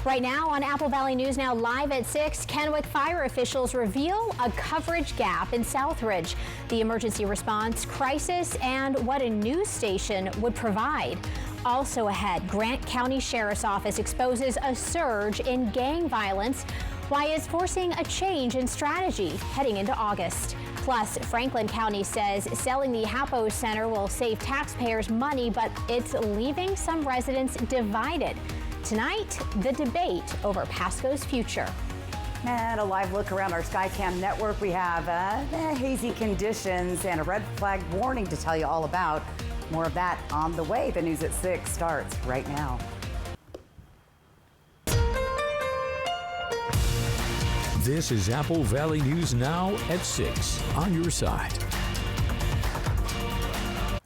Right now on Apple Valley News Now live at 6, Kennewick fire officials reveal a coverage gap in Southridge, the emergency response crisis, and what a news station would provide. Also ahead, Grant County Sheriff's Office exposes a surge in gang violence, why it's forcing a change in strategy heading into August. Plus, Franklin County says selling the Hapo Center will save taxpayers money, but it's leaving some residents divided. Tonight, the debate over Pasco's future. And a live look around our Skycam network. We have hazy conditions and a red flag warning to tell you all about. More of that on the way. The news at 6 starts right now. This is Apple Valley News Now at 6 on your side.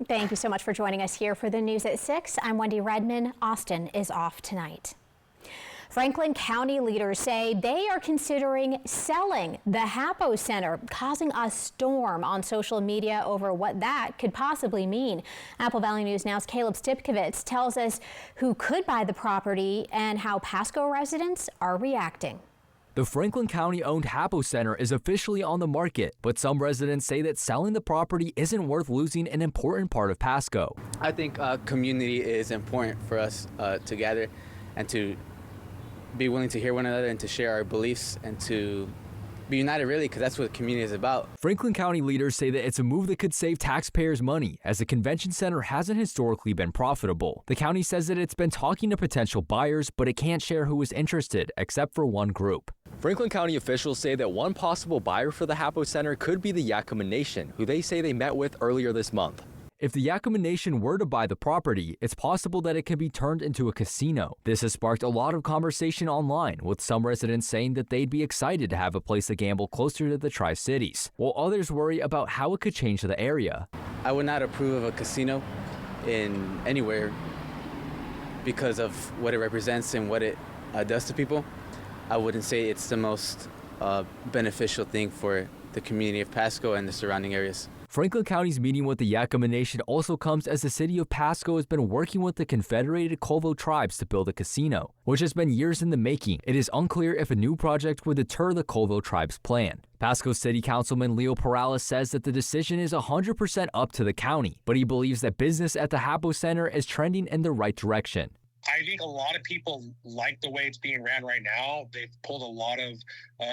Thank you so much for joining us here for the news at 6. I'm Wendy Redman. Austin is off tonight. Franklin County leaders say they are considering selling the Hapo Center, causing a storm on social media over what that could possibly mean. Apple Valley News Now's Caleb Stipkovitz tells us who could buy the property and how Pasco residents are reacting. The Franklin County-owned Hapo Center is officially on the market, but some residents say that selling the property isn't worth losing an important part of Pasco. I think community is important for us to gather and to be willing to hear one another and to share our beliefs and to be united, really, because that's what community is about. Franklin County leaders say that it's a move that could save taxpayers money, as the convention center hasn't historically been profitable. The county says that it's been talking to potential buyers, but it can't share who is interested, except for one group. Franklin County officials say that one possible buyer for the Hapo Center could be the Yakima Nation, who they say they met with earlier this month. If the Yakima Nation were to buy the property, it's possible that it can be turned into a casino. This has sparked a lot of conversation online, with some residents saying that they'd be excited to have a place to gamble closer to the Tri-Cities, while others worry about how it could change the area. I would not approve of a casino in anywhere because of what it represents and what it does to people. I wouldn't say it's the most beneficial thing for the community of Pasco and the surrounding areas. Franklin County's meeting with the Yakima Nation also comes as the city of Pasco has been working with the Confederated Colville tribes to build a casino, which has been years in the making. It is unclear if a new project would deter the Colville tribes' plan. Pasco City Councilman Leo Perales says that the decision is 100% up to the county, but he believes that business at the Hapo Center is trending in the right direction. I think a lot of people like the way it's being ran right now. They've pulled a lot of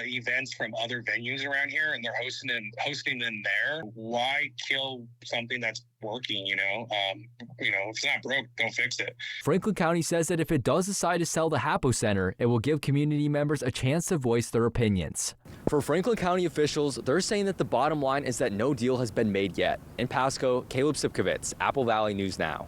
events from other venues around here, and they're hosting them there. Why kill something that's working? If it's not broke, don't fix it. Franklin County says that if it does decide to sell the Hapo Center, it will give community members a chance to voice their opinions. For Franklin County officials, they're saying that the bottom line is that no deal has been made yet. In Pasco, Caleb Stipkovitz, Apple Valley News Now.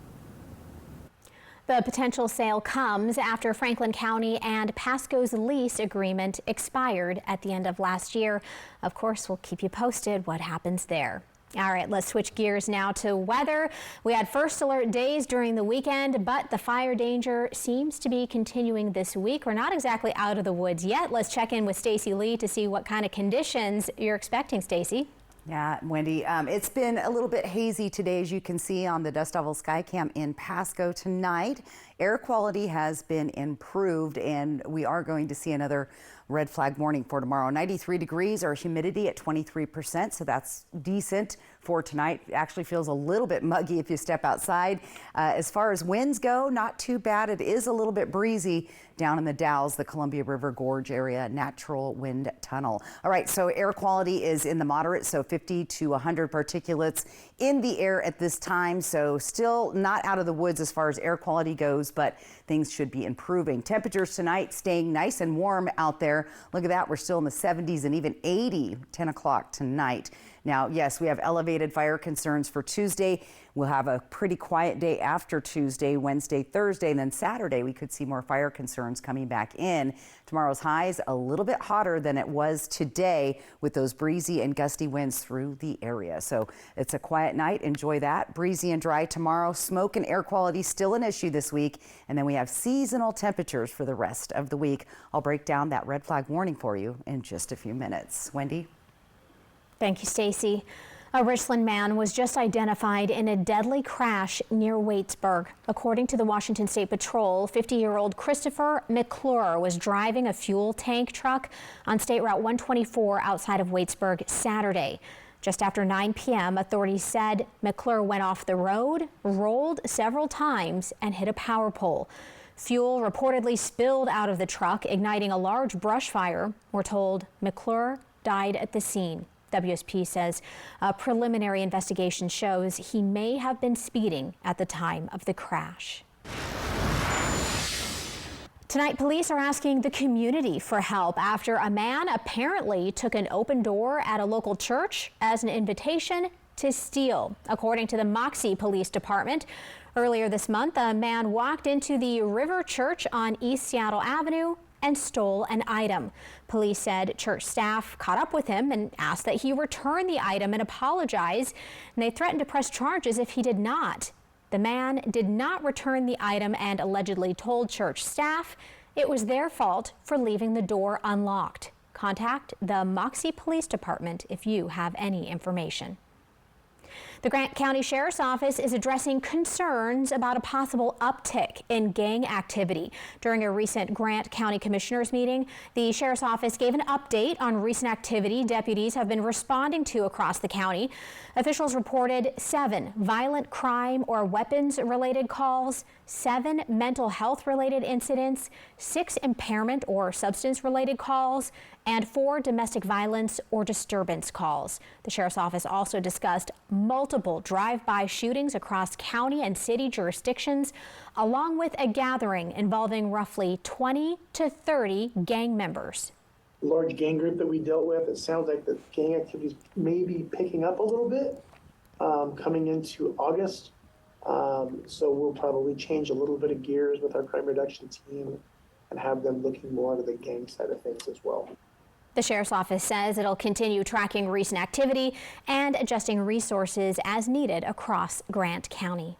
The potential sale comes after Franklin County and Pasco's lease agreement expired at the end of last year. Of course, we'll keep you posted what happens there. All right, let's switch gears now to weather. We had first alert days during the weekend, but the fire danger seems to be continuing this week. We're not exactly out of the woods yet. Let's check in with Stacy Lee to see what kind of conditions you're expecting, Stacy. Yeah, Wendy, it's been a little bit hazy today, as you can see on the Dust Devil Skycam in Pasco tonight. Air quality has been improved, and we are going to see another red flag warning for tomorrow. 93 degrees, our humidity at 23%, so that's decent for tonight. It actually feels a little bit muggy if you step outside. As far as winds go, not too bad. It is a little bit breezy down in the Dalles, the Columbia River Gorge area, natural wind tunnel. All right, so air quality is in the moderate, so 50 to 100 particulates in the air at this time. So still not out of the woods as far as air quality goes, but things should be improving. Temperatures tonight staying nice and warm out there. Look at that, we're still in the 70s and even 80, 10 o'clock tonight. Now, yes, we have elevated fire concerns for Tuesday. We'll have a pretty quiet day after Tuesday, Wednesday, Thursday, and then Saturday we could see more fire concerns coming back in. Tomorrow's highs a little bit hotter than it was today with those breezy and gusty winds through the area. So it's a quiet night. Enjoy that. Breezy and dry tomorrow. Smoke and air quality still an issue this week. And then we have seasonal temperatures for the rest of the week. I'll break down that red flag warning for you in just a few minutes. Wendy? Thank you, Stacy. A Richland man was just identified in a deadly crash near Waitsburg. According to the Washington State Patrol, 50-year-old Christopher McClure was driving a fuel tank truck on State Route 124 outside of Waitsburg Saturday. Just after 9 p.m., authorities said McClure went off the road, rolled several times, and hit a power pole. Fuel reportedly spilled out of the truck, igniting a large brush fire. We're told McClure died at the scene. WSP says a preliminary investigation shows he may have been speeding at the time of the crash. Tonight, police are asking the community for help after a man apparently took an open door at a local church as an invitation to steal. According to the Moxie Police Department, earlier this month, a man walked into the River Church on East Seattle Avenue and stole an item. Police said church staff caught up with him and asked that he return the item and apologize, and they threatened to press charges if he did not. The man did not return the item and allegedly told church staff it was their fault for leaving the door unlocked. Contact the Moxie Police Department if you have any information. The Grant County Sheriff's Office is addressing concerns about a possible uptick in gang activity. During a recent Grant County Commissioners meeting, the Sheriff's Office gave an update on recent activity deputies have been responding to across the county. Officials reported 7 violent crime or weapons-related calls, 7 mental health-related incidents, 6 impairment or substance-related calls, and 4 domestic violence or disturbance calls. The Sheriff's Office also discussed multiple drive-by shootings across county and city jurisdictions, along with a gathering involving roughly 20 to 30 gang members. Large gang group that we dealt with, it sounds like the gang activities may be picking up a little bit coming into August. So we'll probably change a little bit of gears with our crime reduction team and have them looking more into the gang side of things as well. The Sheriff's Office says it'll continue tracking recent activity and adjusting resources as needed across Grant County.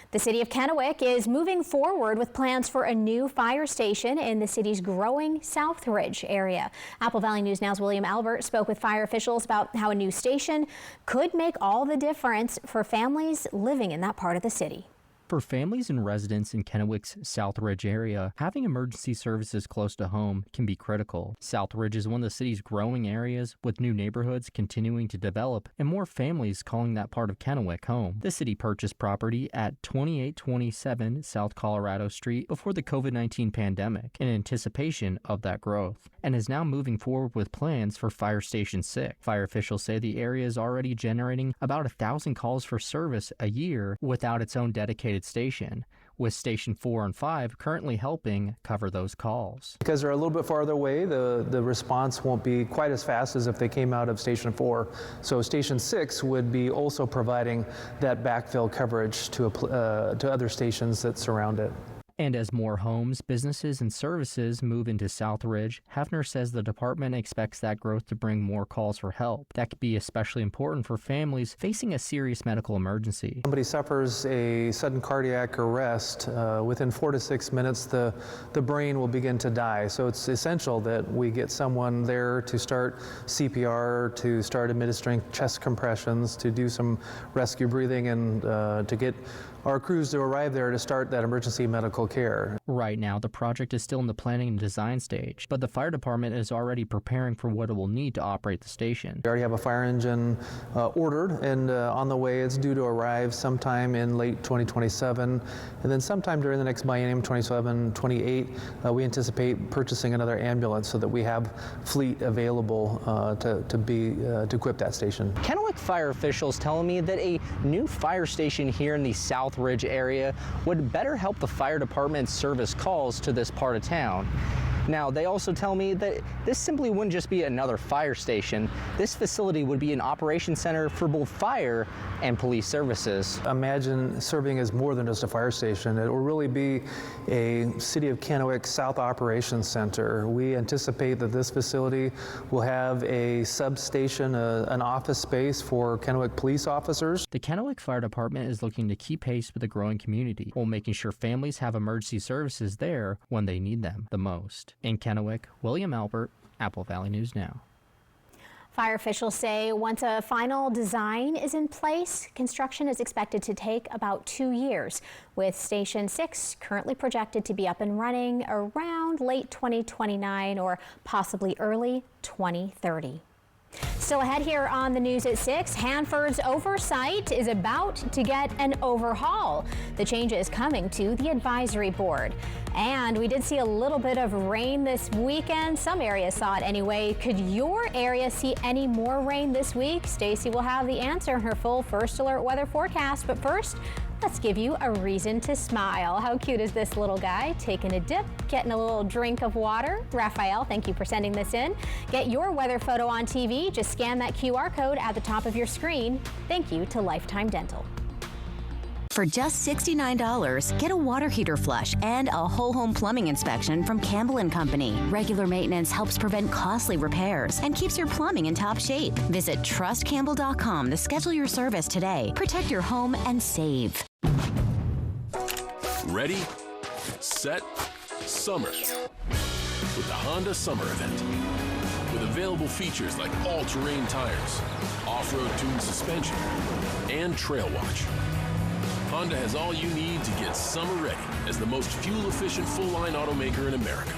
The city of Kennewick is moving forward with plans for a new fire station in the city's growing Southridge area. Apple Valley News Now's William Albert spoke with fire officials about how a new station could make all the difference for families living in that part of the city. For families and residents in Kennewick's Southridge area, having emergency services close to home can be critical. Southridge is one of the city's growing areas, with new neighborhoods continuing to develop and more families calling that part of Kennewick home. The city purchased property at 2827 South Colorado Street before the COVID-19 pandemic in anticipation of that growth, and is now moving forward with plans for Fire Station 6. Fire officials say the area is already generating about 1,000 calls for service a year without its own dedicated station, with Station 4 and 5 currently helping cover those calls. Because they're a little bit farther away, the response won't be quite as fast as if they came out of Station 4. So Station 6 would be also providing that backfill coverage to other stations that surround it. And as more homes, businesses, and services move into Southridge, Hefner says the department expects that growth to bring more calls for help. That could be especially important for families facing a serious medical emergency. Somebody suffers a sudden cardiac arrest, within 4 to 6 minutes the brain will begin to die. So it's essential that we get someone there to start CPR, to start administering chest compressions, to do some rescue breathing, and to get our crews to arrive there to start that emergency medical care. Right now, the project is still in the planning and design stage, but the fire department is already preparing for what it will need to operate the station. We already have a fire engine ordered and on the way. It's due to arrive sometime in late 2027, and then sometime during the next biennium, 27-28, we anticipate purchasing another ambulance so that we have fleet available to equip that station. Kennewick fire officials telling me that a new fire station here in the Southridge area would better help the fire department service calls to this part of town. Now, they also tell me that this simply wouldn't just be another fire station. This facility would be an operations center for both fire and police services. Imagine serving as more than just a fire station. It will really be a City of Kennewick South Operations Center. We anticipate that this facility will have a substation, an office space for Kennewick police officers. The Kennewick Fire Department is looking to keep pace with the growing community while making sure families have emergency services there when they need them the most. In Kennewick, William Albert, Apple Valley News Now. Fire officials say once a final design is in place, construction is expected to take about 2 years, with Station 6 currently projected to be up and running around late 2029 or possibly early 2030. Still ahead here on the News at 6, Hanford's oversight is about to get an overhaul. The changes coming to the advisory board. And we did see a little bit of rain this weekend. Some areas saw it anyway. Could your area see any more rain this week? Stacy will have the answer in her full First Alert weather forecast. But first, let's give you a reason to smile. How cute is this little guy? Taking a dip, getting a little drink of water. Raphael, thank you for sending this in. Get your weather photo on TV. Just scan that QR code at the top of your screen. Thank you to Lifetime Dental. For just $69, get a water heater flush and a whole home plumbing inspection from Campbell & Company. Regular maintenance helps prevent costly repairs and keeps your plumbing in top shape. Visit trustcampbell.com to schedule your service today. Protect your home and save. Ready, set, summer with the Honda Summer Event. With available features like all-terrain tires, off-road tuned suspension, and Trail Watch. Honda has all you need to get summer ready as the most fuel-efficient full-line automaker in America.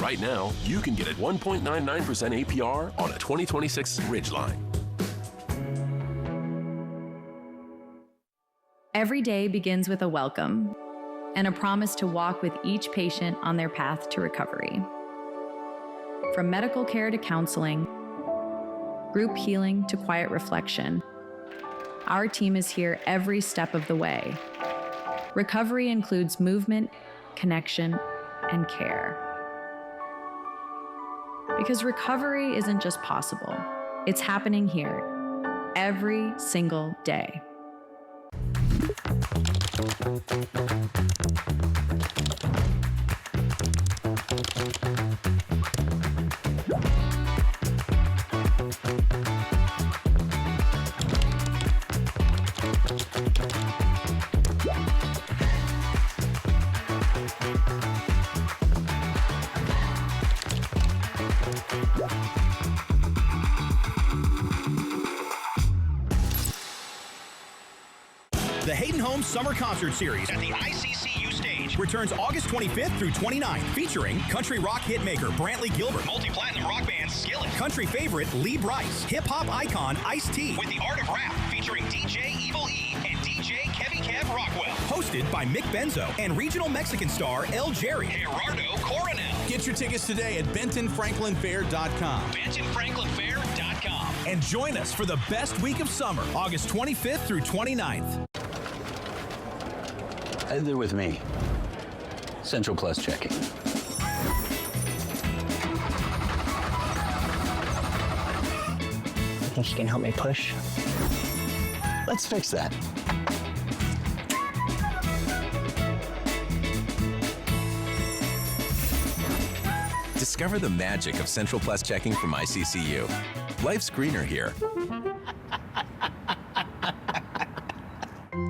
Right now, you can get at 1.99% APR on a 2026 Ridgeline. Every day begins with a welcome and a promise to walk with each patient on their path to recovery. From medical care to counseling, group healing to quiet reflection, our team is here every step of the way. Recovery includes movement, connection, and care. Because recovery isn't just possible, it's happening here every single day. The Hayden Homes Summer Concert Series at the ICCU stage returns August 25th through 29th, featuring country rock hitmaker Brantley Gilbert, multi-platinum rock band Skillet, country favorite Lee Brice, hip-hop icon Ice-T, with the Art of Rap featuring DJ Evil E and DJ Kevy Kev Rockwell, hosted by Mick Benzo and regional Mexican star El Jerry, Gerardo Coronel. Get your tickets today at BentonFranklinFair.com. BentonFranklinFair.com. And join us for the best week of summer, August 25th through 29th. They're with me. Central Plus checking. Think you can help me push? Let's fix that. Discover the magic of Central Plus checking from ICCU. Life's greener here.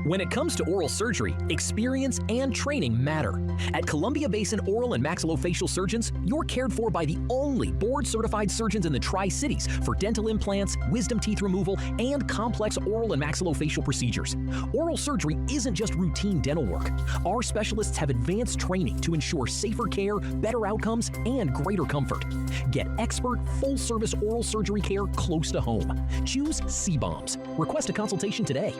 When it comes to oral surgery, experience and training matter. At Columbia Basin Oral and Maxillofacial Surgeons, you're cared for by the only board-certified surgeons in the Tri-Cities for dental implants, wisdom teeth removal, and complex oral and maxillofacial procedures. Oral surgery isn't just routine dental work. Our specialists have advanced training to ensure safer care, better outcomes, and greater comfort. Get expert, full-service oral surgery care close to home. Choose C-BOMS. Request a consultation today.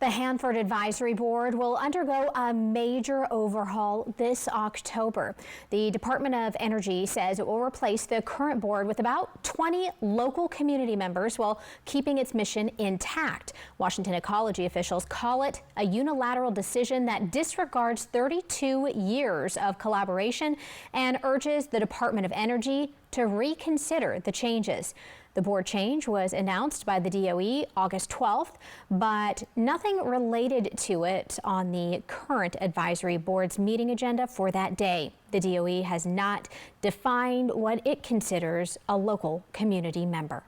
The Hanford Advisory Board will undergo a major overhaul this October. The Department of Energy says it will replace the current board with about 20 local community members while keeping its mission intact. Washington ecology officials call it a unilateral decision that disregards 32 years of collaboration and urges the Department of Energy to reconsider the changes. The board change was announced by the DOE August 12th, but nothing related to it on the current advisory board's meeting agenda for that day. The DOE has not defined what it considers a local community member.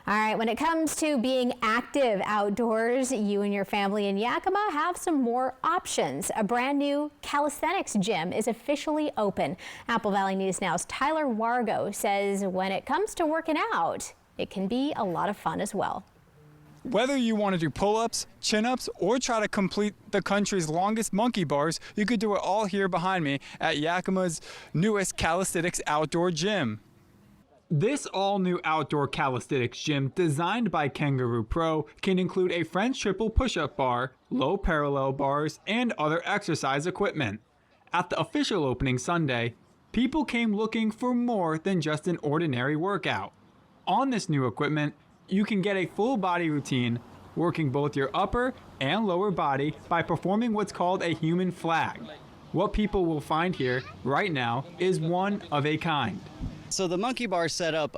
All right, when it comes to being active outdoors, you and your family in Yakima have some more options. A brand new calisthenics gym is officially open. Apple Valley News Now's Tyler Wargo says when it comes to working out, it can be a lot of fun as well. Whether you want to do pull-ups, chin-ups, or try to complete the country's longest monkey bars, you could do it all here behind me at Yakima's newest calisthenics outdoor gym. This all-new outdoor calisthenics gym, designed by Kangaroo Pro, can include a French triple push-up bar, low parallel bars, and other exercise equipment. At the official opening Sunday, people came looking for more than just an ordinary workout. On this new equipment, you can get a full body routine, working both your upper and lower body by performing what's called a human flag. What people will find here right now is one of a kind. So the monkey bar setup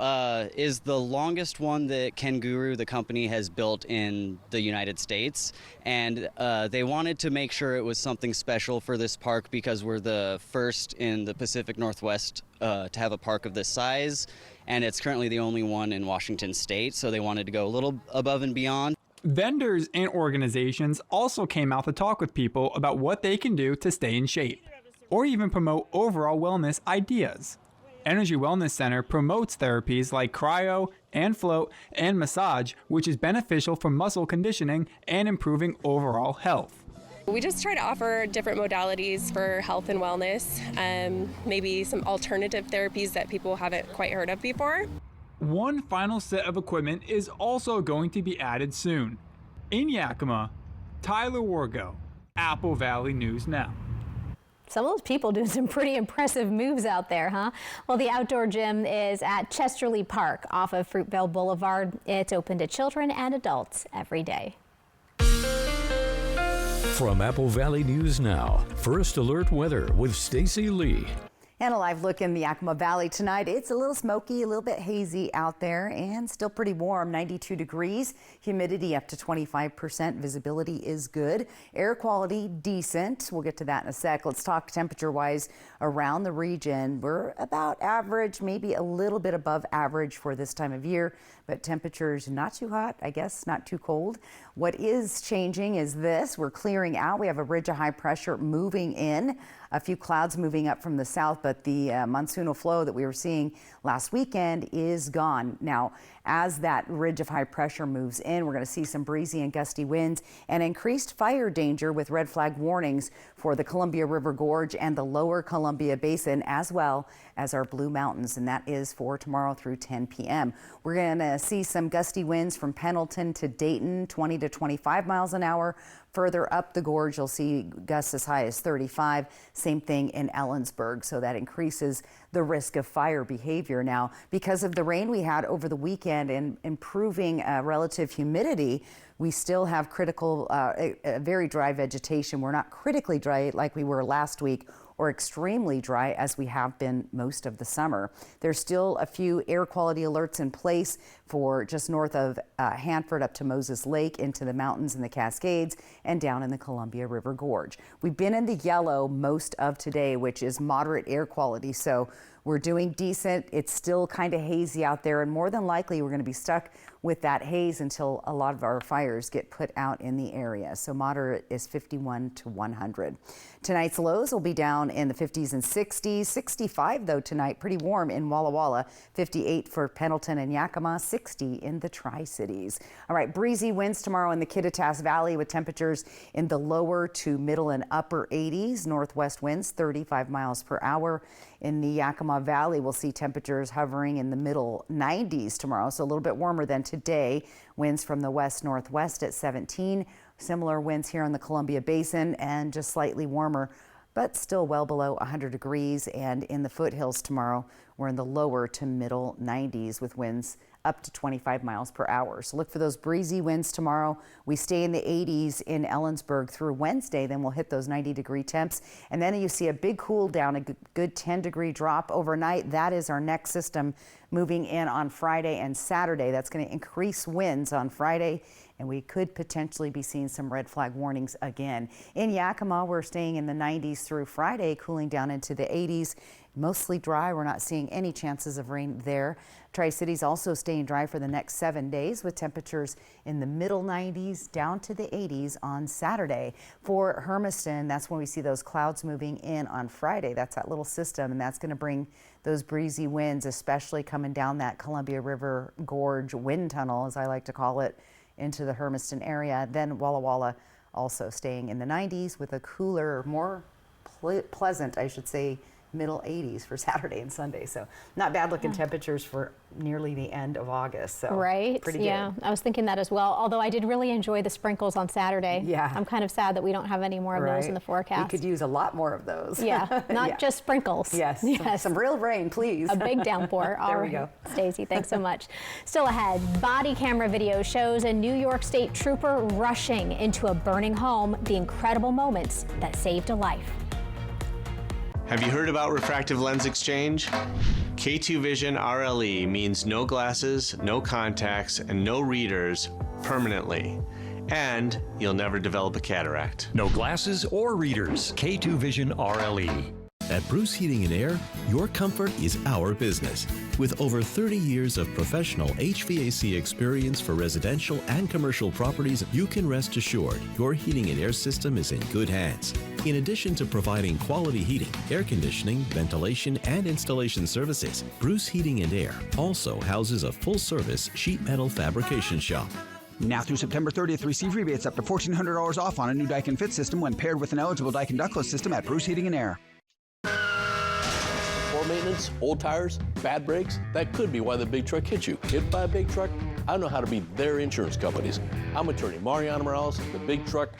is the longest one that Kangaroo, the company, has built in the United States. And they wanted to make sure it was something special for this park because we're the first in the Pacific Northwest to have a park of this size. And it's currently the only one in Washington State. So they wanted to go a little above and beyond. Vendors and organizations also came out to talk with people about what they can do to stay in shape, or even promote overall wellness ideas. Energy Wellness Center promotes therapies like cryo and float and massage, which is beneficial for muscle conditioning and improving overall health. We just try to offer different modalities for health and wellness, maybe some alternative therapies that people haven't quite heard of before. One final set of equipment is also going to be added soon. In Yakima, Tyler Wargo, Apple Valley News Now. Some of those people doing some pretty impressive moves out there, huh? Well, the outdoor gym is at Chesterly Park off of Fruitvale Boulevard. It's open to children and adults every day. From Apple Valley News Now, First Alert Weather with Stacy Lee. And a live look in the Yakima Valley tonight. It's a little smoky, a little bit hazy out there, and still pretty warm, 92 degrees. Humidity up to 25%. Visibility is good. Air quality decent. We'll get to that in a sec. Let's talk temperature-wise around the region. We're about average, maybe a little bit above average for this time of year, but temperatures not too hot, I guess, not too cold. What is changing is this. We're clearing out. We have a ridge of high pressure moving in. A few clouds moving up from the south, but the monsoonal flow that we were seeing last weekend is gone. Now, as that ridge of high pressure moves in, we're going to see some breezy and gusty winds and increased fire danger with red flag warnings for the Columbia River Gorge and the lower Columbia Basin, as well as our Blue Mountains, and that is for tomorrow through 10 p.m. We're going to see some gusty winds from Pendleton to Dayton, 20 to 25 miles an hour. Further up the gorge, you'll see gusts as high as 35. Same thing in Ellensburg, so that increases the risk of fire behavior. Now, because of the rain we had over the weekend and improving relative humidity, we still have critical, very dry vegetation. We're not critically dry like we were last week or extremely dry as we have been most of the summer. There's still a few air quality alerts in place for just north of Hanford up to Moses Lake, into the mountains and the Cascades, and down in the Columbia River Gorge. We've been in the yellow most of today, which is moderate air quality, so we're doing decent. It's still kind of hazy out there, and more than likely we're going to be stuck with that haze until a lot of our fires get put out in the area. So moderate is 51 to 100. Tonight's lows will be down in the 50s and 60s. 65 though tonight, pretty warm in Walla Walla. 58 for Pendleton and Yakima, 60 in the Tri-Cities. All right, breezy winds tomorrow in the Kittitas Valley with temperatures in the lower to middle and upper 80s. Northwest winds 35 miles per hour. In the Yakima Valley, we'll see temperatures hovering in the middle 90s tomorrow, so a little bit warmer than today. Winds from the west-northwest at 17. Similar winds here in the Columbia Basin, and just slightly warmer, but still well below 100 degrees. And in the foothills tomorrow, we're in the lower to middle 90s with winds up to 25 miles per hour. So look for those breezy winds tomorrow. We stay in the 80s in Ellensburg through Wednesday, then we'll hit those 90-degree temps. And then you see a big cool down, a good 10-degree drop overnight. That is our next system moving in on Friday and Saturday. That's going to increase winds on Friday, and we could potentially be seeing some red flag warnings again. In Yakima, we're staying in the 90s through Friday, cooling down into the 80s. Mostly dry. We're not seeing any chances of rain there. Tri-Cities also staying dry for the next 7 days with temperatures in the middle 90s down to the 80s on Saturday. For Hermiston, that's when we see those clouds moving in on Friday. That's that little system, and that's going to bring those breezy winds, especially coming down that Columbia River Gorge wind tunnel, as I like to call it, into the Hermiston area. Then Walla Walla also staying in the 90s with a cooler, more pleasant, I should say, middle 80s for Saturday and Sunday. So not bad looking temperatures for nearly the end of August. So right. Pretty good. Yeah, I was thinking that as well. Although I did really enjoy the sprinkles on Saturday. Yeah. I'm kind of sad that we don't have any more of those in the forecast. We could use a lot more of those. Yeah, not just sprinkles. Yes. Some real rain, please. A big downpour. There we go. Stacey, thanks so much. Still ahead, body camera video shows a New York State trooper rushing into a burning home, the incredible moments that saved a life. Have you heard about refractive lens exchange? K2 Vision RLE means no glasses, no contacts, and no readers permanently. And you'll never develop a cataract. No glasses or readers. K2 Vision RLE. At Bruce Heating and Air, your comfort is our business. With over 30 years of professional HVAC experience for residential and commercial properties, you can rest assured your heating and air system is in good hands. In addition to providing quality heating, air conditioning, ventilation, and installation services, Bruce Heating and Air also houses a full-service sheet metal fabrication shop. Now through September 30th, receive rebates up to $1,400 off on a new Daikin Fit system when paired with an eligible Daikin ductless system at Bruce Heating and Air. Poor maintenance, old tires, bad brakes, that could be why the big truck hit you. Hit by a big truck? I know how to beat their insurance companies. I'm attorney Mariano Morales, the big truck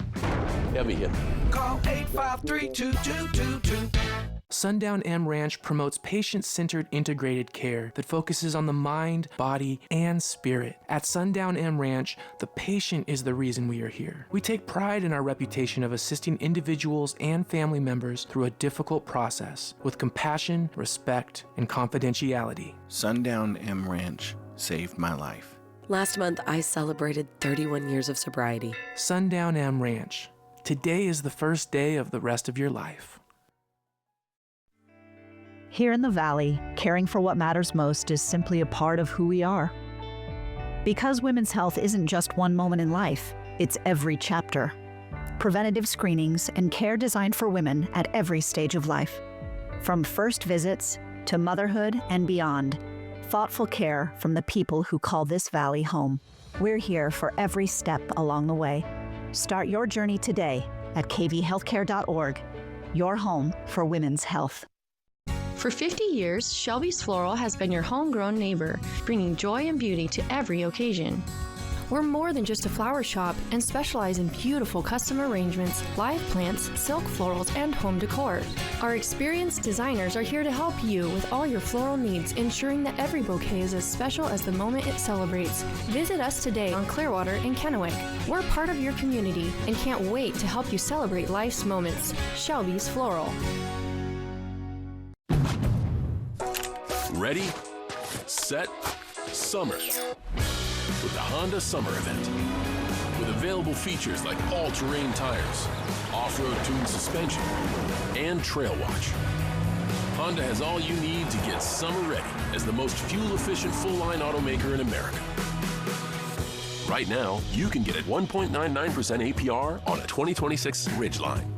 heavy hitter. Call 853-2222. Sundown M Ranch promotes patient-centered integrated care that focuses on the mind, body, and spirit. At Sundown M Ranch, the patient is the reason we are here. We take pride in our reputation of assisting individuals and family members through a difficult process with compassion, respect, and confidentiality. Sundown M Ranch saved my life. Last month, I celebrated 31 years of sobriety. Sundown M Ranch. Today is the first day of the rest of your life. Here in the Valley, caring for what matters most is simply a part of who we are. Because women's health isn't just one moment in life, it's every chapter. Preventative screenings and care designed for women at every stage of life. From first visits to motherhood and beyond, thoughtful care from the people who call this valley home. We're here for every step along the way. Start your journey today at kvhealthcare.org, your home for women's health. For 50 years, Shelby's Floral has been your homegrown neighbor, bringing joy and beauty to every occasion. We're more than just a flower shop and specialize in beautiful custom arrangements, live plants, silk florals, and home decor. Our experienced designers are here to help you with all your floral needs, ensuring that every bouquet is as special as the moment it celebrates. Visit us today on Clearwater in Kennewick. We're part of your community and can't wait to help you celebrate life's moments. Shelby's Floral. Ready, set, summer. With the Honda Summer Event. With available features like all-terrain tires, off-road tuned suspension, and Trail Watch. Honda has all you need to get summer ready as the most fuel-efficient full-line automaker in America. Right now, you can get at 1.99% APR on a 2026 Ridgeline.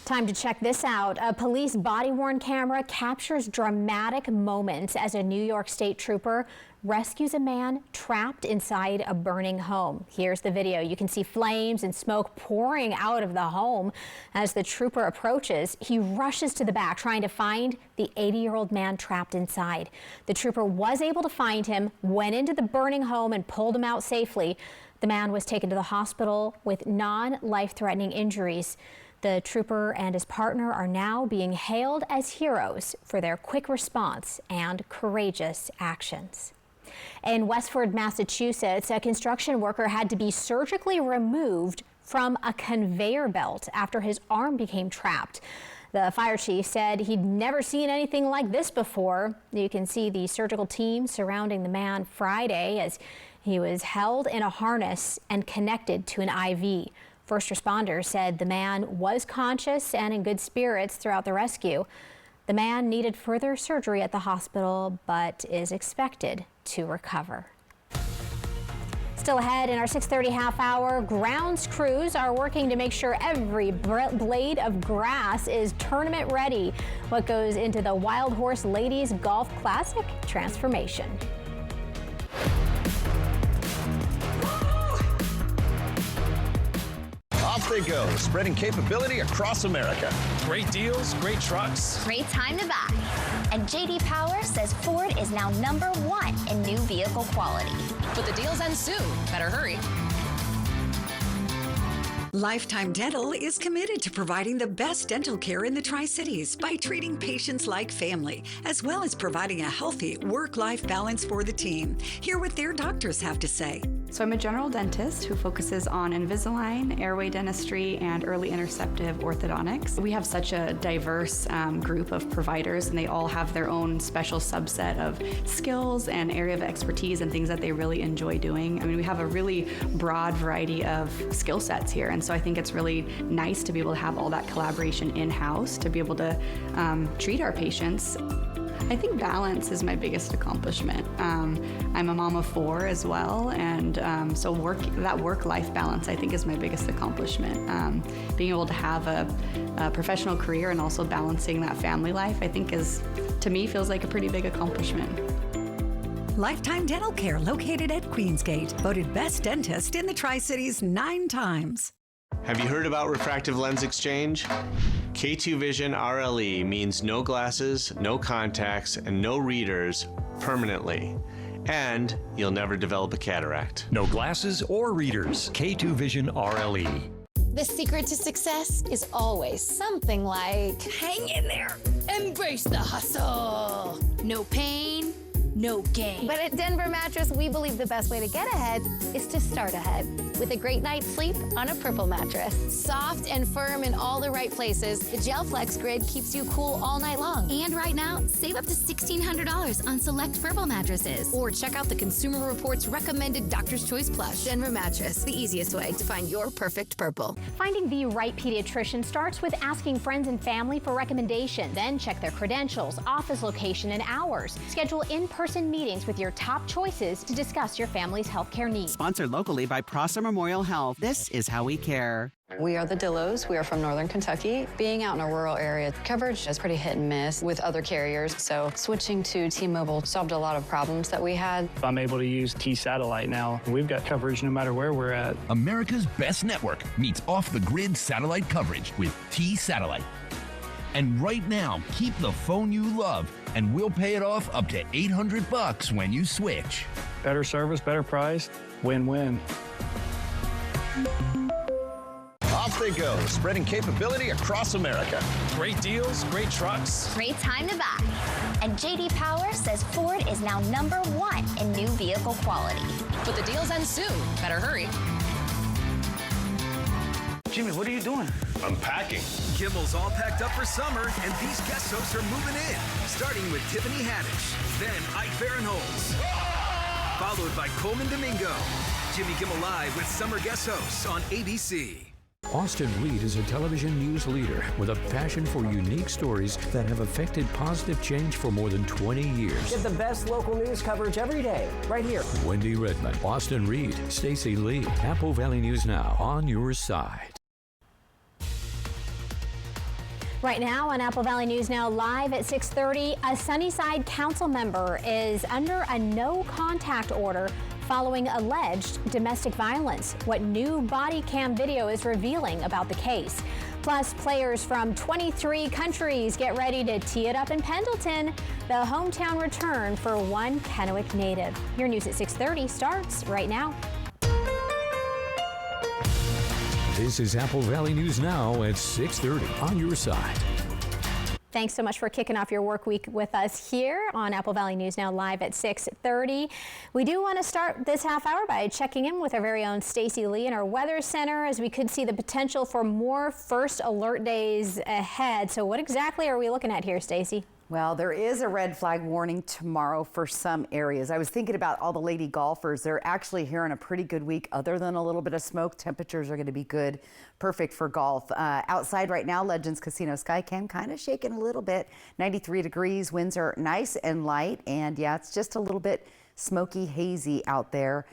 Time to check this out. A police body-worn camera captures dramatic moments as a New York State trooper rescues a man trapped inside a burning home. Here's the video. You can see flames and smoke pouring out of the home. As the trooper approaches, he rushes to the back trying to find the 80-year-old man trapped inside. The trooper was able to find him, went into the burning home and pulled him out safely. The man was taken to the hospital with non-life-threatening injuries. The trooper and his partner are now being hailed as heroes for their quick response and courageous actions. In Westford, Massachusetts, a construction worker had to be surgically removed from a conveyor belt after his arm became trapped. The fire chief said he'd never seen anything like this before. You can see the surgical team surrounding the man Friday as he was held in a harness and connected to an IV. First responders said the man was conscious and in good spirits throughout the rescue. The man needed further surgery at the hospital, but is expected to recover. Still ahead in our 6:30 half hour, grounds crews are working to make sure every blade of grass is tournament ready. What goes into the Wild Horse Ladies Golf Classic transformation? Off they go, spreading capability across America. Great deals, great trucks. Great time to buy. And J.D. Power says Ford is now #1 in new vehicle quality. But the deals end soon. Better hurry. Lifetime Dental is committed to providing the best dental care in the Tri-Cities by treating patients like family, as well as providing a healthy work-life balance for the team. Hear what their doctors have to say. So I'm a general dentist who focuses on Invisalign, airway dentistry, and early interceptive orthodontics. We have such a diverse group of providers, and they all have their own special subset of skills and area of expertise and things that they really enjoy doing. I mean, we have a really broad variety of skill sets here, and so I think it's really nice to be able to have all that collaboration in-house to be able to treat our patients. I think balance is my biggest accomplishment. I'm a mom of 4 as well, and so work-life balance I think is my biggest accomplishment. Being able to have a professional career and also balancing that family life I think to me feels like a pretty big accomplishment. Lifetime Dental Care, located at Queensgate, voted best dentist in the Tri-Cities 9 times. Have you heard about refractive lens exchange? K2 Vision RLE means no glasses, no contacts, and no readers permanently. And you'll never develop a cataract. No glasses or readers. K2 Vision RLE. The secret to success is always something like, hang in there, embrace the hustle. No pain, no gain. But at Denver Mattress, we believe the best way to get ahead is to start ahead with a great night's sleep on a Purple mattress. Soft and firm in all the right places, the Gel Flex Grid keeps you cool all night long. And right now, save up to $1,600 on select Purple mattresses. Or check out the Consumer Reports recommended Doctor's Choice Plush. Denver Mattress, the easiest way to find your perfect purple. Finding the right pediatrician starts with asking friends and family for recommendations. Then check their credentials, office location, and hours. Schedule in-person meetings with your top choices to discuss your family's healthcare needs. Sponsored locally by Prosser Memorial Health. This is how we care. We are the Dillos. We are from Northern Kentucky. Being out in a rural area, coverage is pretty hit and miss with other carriers. So switching to T-Mobile solved a lot of problems that we had. I'm able to use T-Satellite now. We've got coverage no matter where we're at. America's best network meets off-the-grid satellite coverage with T-Satellite. And right now, keep the phone you love, and we'll pay it off up to $800 when you switch. Better service, better price, win-win. Off they go, spreading capability across America. Great deals, great trucks. Great time to buy. And J.D. Power says Ford is now #1 in new vehicle quality. But the deals end soon. Better hurry. Jimmy, what are you doing? I'm packing. Kimmel's all packed up for summer, and these guest hosts are moving in. Starting with Tiffany Haddish, then Ike Barinholtz, followed by Coleman Domingo. Jimmy Kimmel Live with summer guest hosts on ABC. Austin Reed is a television news leader with a passion for unique stories that have affected positive change for more than 20 years. Get the best local news coverage every day, right here. Wendy Redmond, Austin Reed, Stacey Lee, Apple Valley News Now, on your side. Right now on Apple Valley News Now live at 6:30, a Sunnyside council member is under a no-contact order following alleged domestic violence. What new body cam video is revealing about the case. Plus, players from 23 countries get ready to tee it up in Pendleton, the hometown return for one Kennewick native. Your news at 6:30 starts right now. This is Apple Valley News Now at 6:30 on your side. Thanks so much for kicking off your work week with us here on Apple Valley News Now live at 6:30. We do want to start this half hour by checking in with our very own Stacy Lee in our weather center, as we could see the potential for more first alert days ahead. So what exactly are we looking at here, Stacy? Well, there is a red flag warning tomorrow for some areas. I was thinking about all the lady golfers. They're actually here on a pretty good week. Other than a little bit of smoke, temperatures are going to be good, perfect for golf. Outside right now, Legends Casino Skycam kind of shaking a little bit. 93 degrees, winds are nice and light, and yeah, it's just a little bit smoky, hazy out there.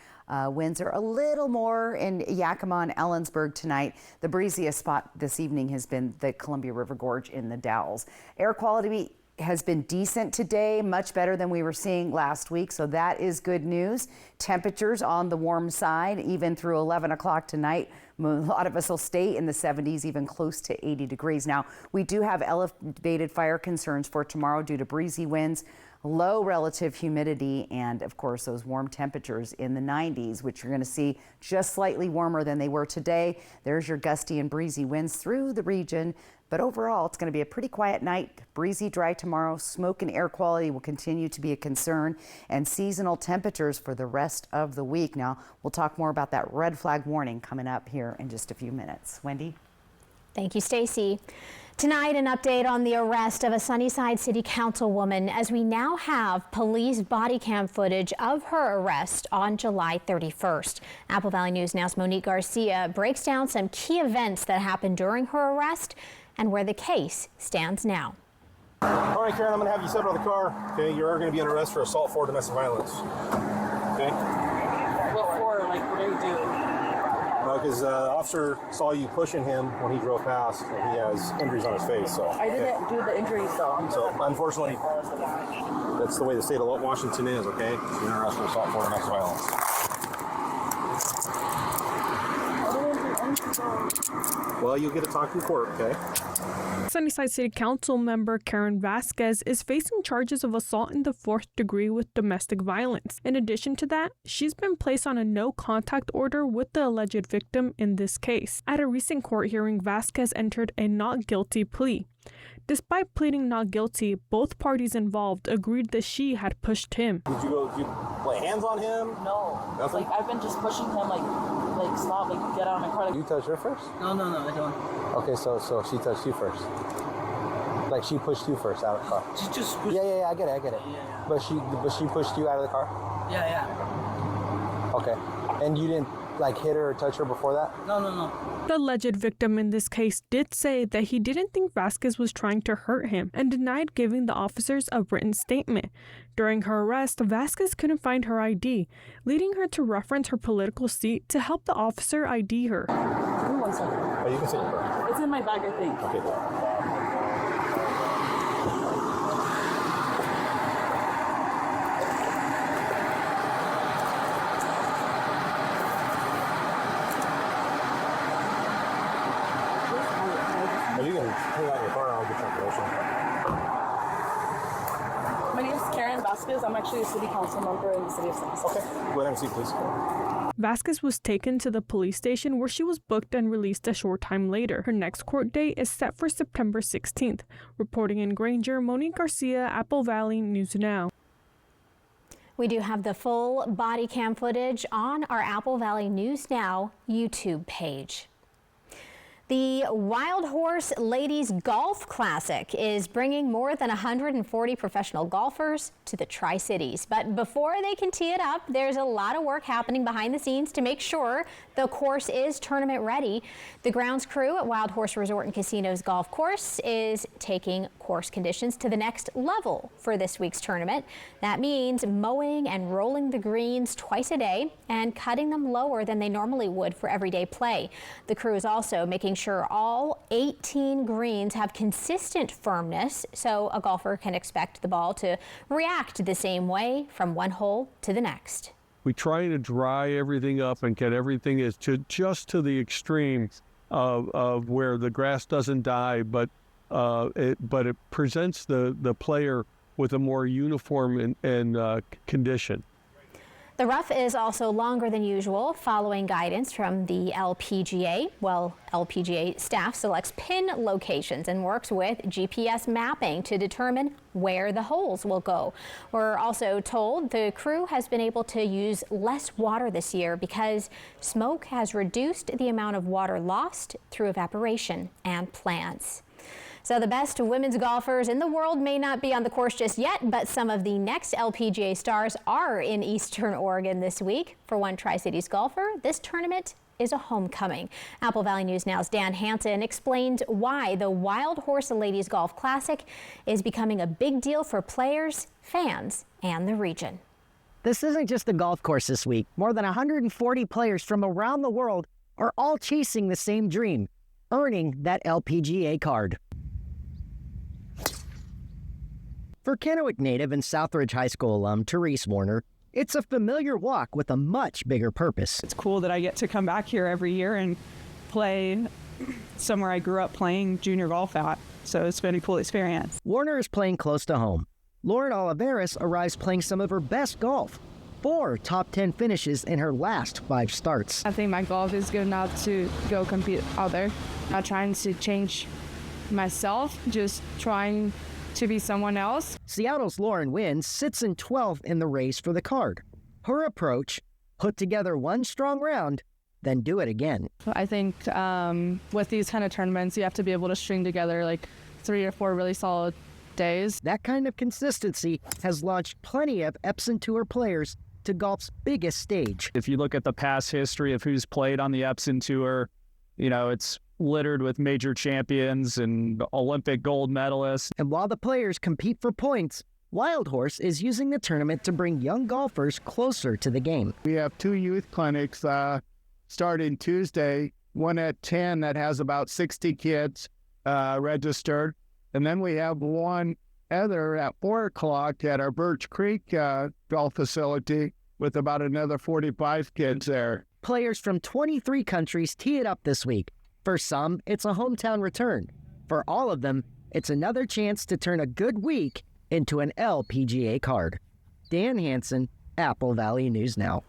Winds are a little more in Yakima and Ellensburg tonight. The breeziest spot this evening has been the Columbia River Gorge in the Dalles. Air quality has been decent today, much better than we were seeing last week, so that is good news. Temperatures on the warm side, even through 11 o'clock tonight. A lot of us will stay in the 70s, even close to 80 degrees. Now, we do have elevated fire concerns for tomorrow due to breezy winds, low relative humidity, and of course those warm temperatures in the 90s, which you're going to see just slightly warmer than they were today. There's your gusty and breezy winds through the region. But overall, it's going to be a pretty quiet night, breezy, dry tomorrow. Smoke and air quality will continue to be a concern, and seasonal temperatures for the rest of the week. Now, we'll talk more about that red flag warning coming up here in just a few minutes. Wendy? Thank you, Stacy. Tonight, an update on the arrest of a Sunnyside City Councilwoman, as we now have police body cam footage of her arrest on July 31st. Apple Valley News Now's Monique Garcia breaks down some key events that happened during her arrest and where the case stands now. All right, Karen, I'm going to have you step out of the car. Okay, you are going to be under arrest for assault for domestic violence. Okay? What for? Like, what did he do? Because the officer saw you pushing him when he drove past, and he has injuries on his face. So I didn't do the injuries, though. So unfortunately, that's the way the state of Washington is. Okay, you're under arrest for assault for domestic violence. Well, you'll get to talk in court, okay? Sunnyside City Council member Karen Vasquez is facing charges of assault in the 4th degree with domestic violence. In addition to that, she's been placed on a no-contact order with the alleged victim in this case. At a recent court hearing, Vasquez entered a not guilty plea. Despite pleading not guilty, both parties involved agreed that she had pushed him. Did you lay hands on him? No. Nothing? Like, I've been just pushing him, like stop, like, get out of my car. Like, you touched her first? No, I don't. Okay, so she touched you first. Like, she pushed you first out of the car. She just pushed. Yeah, I get it. Yeah. But she pushed you out of the car? Yeah. Okay. And you didn't, like, hit her or touch her before that? No. The alleged victim in this case did say that he didn't think Vasquez was trying to hurt him and denied giving the officers a written statement. During her arrest, Vasquez couldn't find her ID, leading her to reference her political seat to help the officer ID her. Give me 1 second. Oh, you can sit in the car. It's in my bag, I think. Okay, cool. You can hang out in your car and I'll get your information. My name is Karen Vasquez. I'm actually a city council member in the city of Sunnyside. Okay, go ahead and see, please. Vasquez was taken to the police station where she was booked and released a short time later. Her next court date is set for September 16th. Reporting in Granger, Monique Garcia, Apple Valley News Now. We do have the full body cam footage on our Apple Valley News Now YouTube page. The Wild Horse Ladies Golf Classic is bringing more than 140 professional golfers to the Tri-Cities. But before they can tee it up, there's a lot of work happening behind the scenes to make sure the course is tournament ready. The grounds crew at Wild Horse Resort and Casino's golf course is taking course conditions to the next level for this week's tournament. That means mowing and rolling the greens twice a day and cutting them lower than they normally would for everyday play. The crew is also making sure all 18 greens have consistent firmness so a golfer can expect the ball to react the same way from one hole to the next. We try to dry everything up and get everything just to the extreme of where the grass doesn't die, but it presents the player with a more uniform and condition. The rough is also longer than usual following guidance from the LPGA. Well, LPGA staff selects pin locations and works with GPS mapping to determine where the holes will go. We're also told the crew has been able to use less water this year because smoke has reduced the amount of water lost through evaporation and plants. So the best women's golfers in the world may not be on the course just yet, but some of the next LPGA stars are in Eastern Oregon this week. For one Tri-Cities golfer, this tournament is a homecoming. Apple Valley News Now's Dan Hansen explained why the Wild Horse Ladies Golf Classic is becoming a big deal for players, fans, and the region. This isn't just a golf course this week. More than 140 players from around the world are all chasing the same dream, earning that LPGA card. For Kennewick native and Southridge High School alum Therese Warner, it's a familiar walk with a much bigger purpose. It's cool that I get to come back here every year and play somewhere I grew up playing junior golf at, so it's been a cool experience. Warner is playing close to home. Lauren Oliveras arrives playing some of her best golf. 4 top 10 finishes in her last 5 starts. I think my golf is good enough to go compete out there. Not trying to change myself, just trying to be someone else. Seattle's Lauren Wynn sits in 12th in the race for the card. Her approach, put together one strong round, then do it again. I think with these kind of tournaments, you have to be able to string together like 3 or 4 really solid days. That kind of consistency has launched plenty of Epson Tour players to golf's biggest stage. If you look at the past history of who's played on the Epson Tour, it's littered with major champions and Olympic gold medalists. And while the players compete for points, Wild Horse is using the tournament to bring young golfers closer to the game. We have 2 youth clinics starting Tuesday, one at 10 that has about 60 kids registered. And then we have one other at 4 o'clock at our Birch Creek golf facility with about another 45 kids there. Players from 23 countries tee it up this week. For some, it's a hometown return. For all of them, it's another chance to turn a good week into an LPGA card. Dan Hansen, Apple Valley News Now.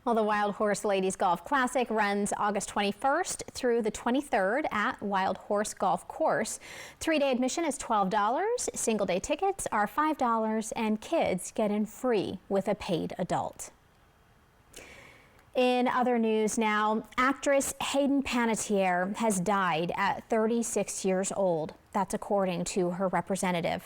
Well, the Wild Horse Ladies Golf Classic runs August 21st through the 23rd at Wild Horse Golf Course. 3-day admission is $12, single-day tickets are $5, and kids get in free with a paid adult. In other news now, actress Hayden Panettiere has died at 36 years old. That's according to her representative.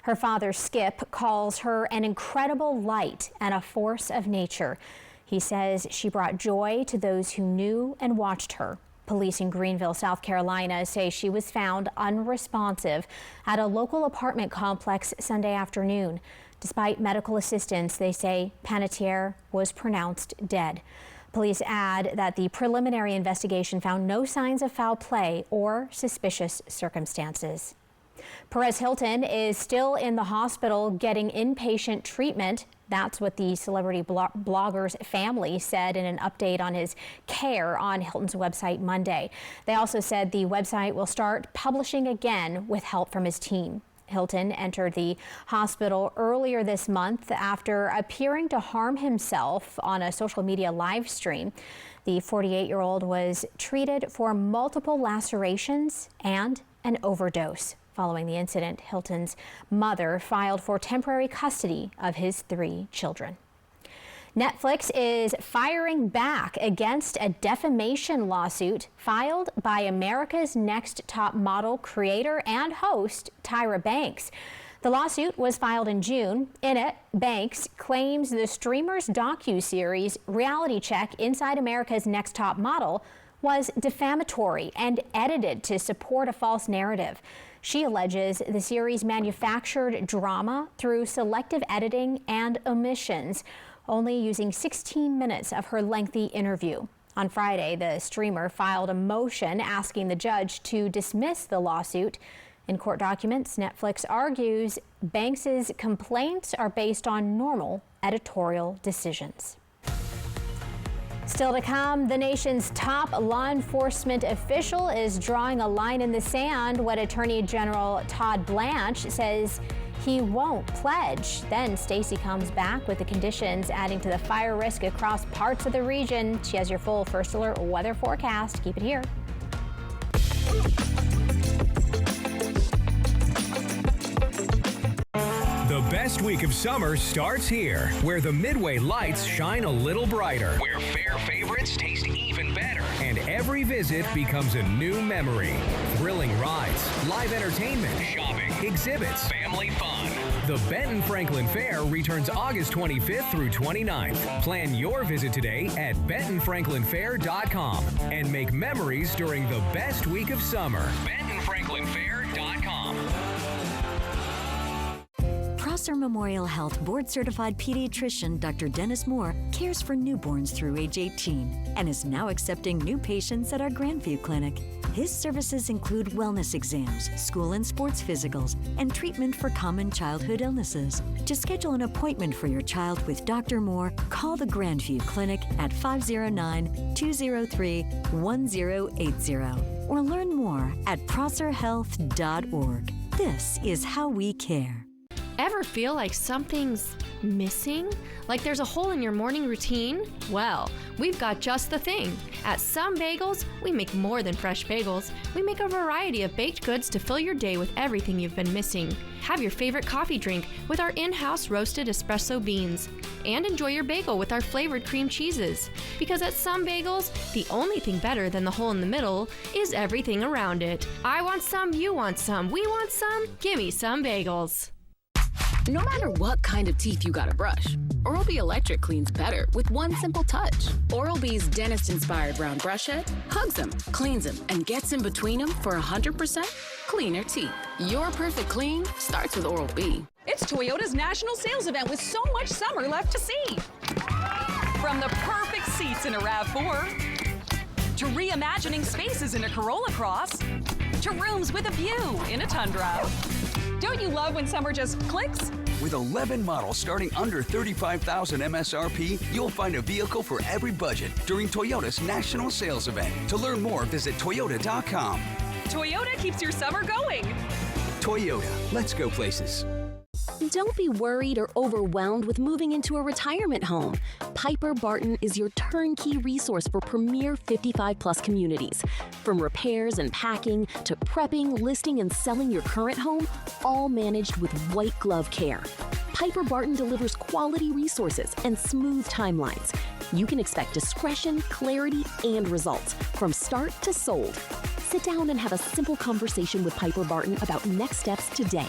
Her father, Skip, calls her an incredible light and a force of nature. He says she brought joy to those who knew and watched her. Police in Greenville, South Carolina say she was found unresponsive at a local apartment complex Sunday afternoon. Despite medical assistance, they say Panettiere was pronounced dead. Police add that the preliminary investigation found no signs of foul play or suspicious circumstances. Perez Hilton is still in the hospital getting inpatient treatment. That's what the celebrity blogger's family said in an update on his care on Hilton's website Monday. They also said the website will start publishing again with help from his team. Hilton entered the hospital earlier this month after appearing to harm himself on a social media live stream. The 48-year-old was treated for multiple lacerations and an overdose. Following the incident, Hilton's mother filed for temporary custody of his 3 children. Netflix is firing back against a defamation lawsuit filed by America's Next Top Model creator and host Tyra Banks. The lawsuit was filed in June. In it, Banks claims the streamer's docuseries Reality Check Inside America's Next Top Model was defamatory and edited to support a false narrative. She alleges the series manufactured drama through selective editing and omissions, only using 16 minutes of her lengthy interview. On Friday, the streamer filed a motion asking the judge to dismiss the lawsuit. In court documents, Netflix argues Banks's complaints are based on normal editorial decisions. Still to come, the nation's top law enforcement official is drawing a line in the sand when Attorney General Todd Blanche says he won't pledge. Then Stacey comes back with the conditions adding to the fire risk across parts of the region. She has your full First Alert weather forecast. Keep it here. The best week of summer starts here, where the Midway lights shine a little brighter, where fair favorites taste even better, and every visit becomes a new memory. Thrilling rides, live entertainment, shopping, exhibits, family fun. The Benton Franklin Fair returns August 25th through 29th. Plan your visit today at BentonFranklinFair.com and make memories during the best week of summer. BentonFranklinFair.com. Prosser Memorial Health board-certified pediatrician Dr. Dennis Moore cares for newborns through age 18 and is now accepting new patients at our Grandview Clinic. His services include wellness exams, school and sports physicals, and treatment for common childhood illnesses. To schedule an appointment for your child with Dr. Moore, call the Grandview Clinic at 509-203-1080 or learn more at prosserhealth.org. This is how we care. Ever feel like something's missing? Like there's a hole in your morning routine? Well, we've got just the thing. At Some Bagels, we make more than fresh bagels. We make a variety of baked goods to fill your day with everything you've been missing. Have your favorite coffee drink with our in-house roasted espresso beans. And enjoy your bagel with our flavored cream cheeses. Because at Some Bagels, the only thing better than the hole in the middle is everything around it. I want some, you want some, we want some. Gimme Some Bagels. No matter what kind of teeth you gotta brush, Oral-B Electric cleans better with one simple touch. Oral-B's dentist-inspired round brush head hugs them, cleans them, and gets in between them for 100% cleaner teeth. Your perfect clean starts with Oral-B. It's Toyota's national sales event with so much summer left to see. From the perfect seats in a RAV4, to reimagining spaces in a Corolla Cross, to rooms with a view in a Tundra. Don't you love when summer just clicks? With 11 models starting under $35,000 MSRP, you'll find a vehicle for every budget during Toyota's national sales event. To learn more, visit Toyota.com. Toyota keeps your summer going. Toyota, let's go places. Don't be worried or overwhelmed with moving into a retirement home. Piper Barton is your turnkey resource for premier 55-plus communities. From repairs and packing to prepping, listing, and selling your current home, all managed with white glove care. Piper Barton delivers quality resources and smooth timelines. You can expect discretion, clarity, and results from start to sold. Sit down and have a simple conversation with Piper Barton about next steps today.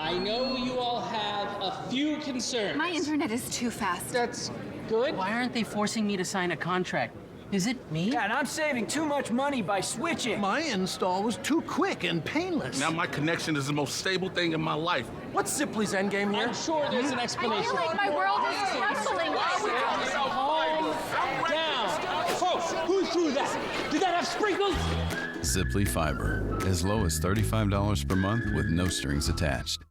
I know you all have a few concerns. My internet is too fast. That's good. Why aren't they forcing me to sign a contract? Is it me? Yeah, and I'm saving too much money by switching. My install was too quick and painless. Now my connection is the most stable thing in my life. What's Zipley's endgame here? I'm sure there's an explanation. I feel like my world is crumbling. Calm down. Folks, who threw that? Did that have sprinkles? Zipley Fiber, as low as $35 per month with no strings attached.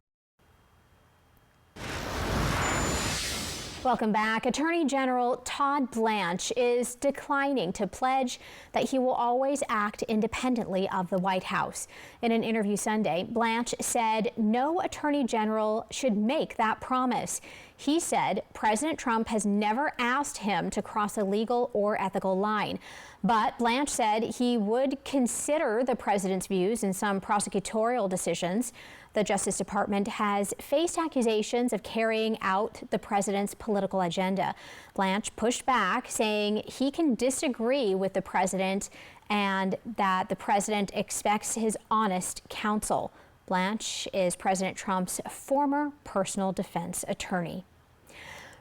Welcome back. Attorney General Todd Blanche is declining to pledge that he will always act independently of the White House. In an interview Sunday, Blanche said no attorney general should make that promise. He said President Trump has never asked him to cross a legal or ethical line. But Blanche said he would consider the president's views in some prosecutorial decisions. The Justice Department has faced accusations of carrying out the president's political agenda. Blanche pushed back, saying he can disagree with the president and that the president expects his honest counsel. Blanche is President Trump's former personal defense attorney.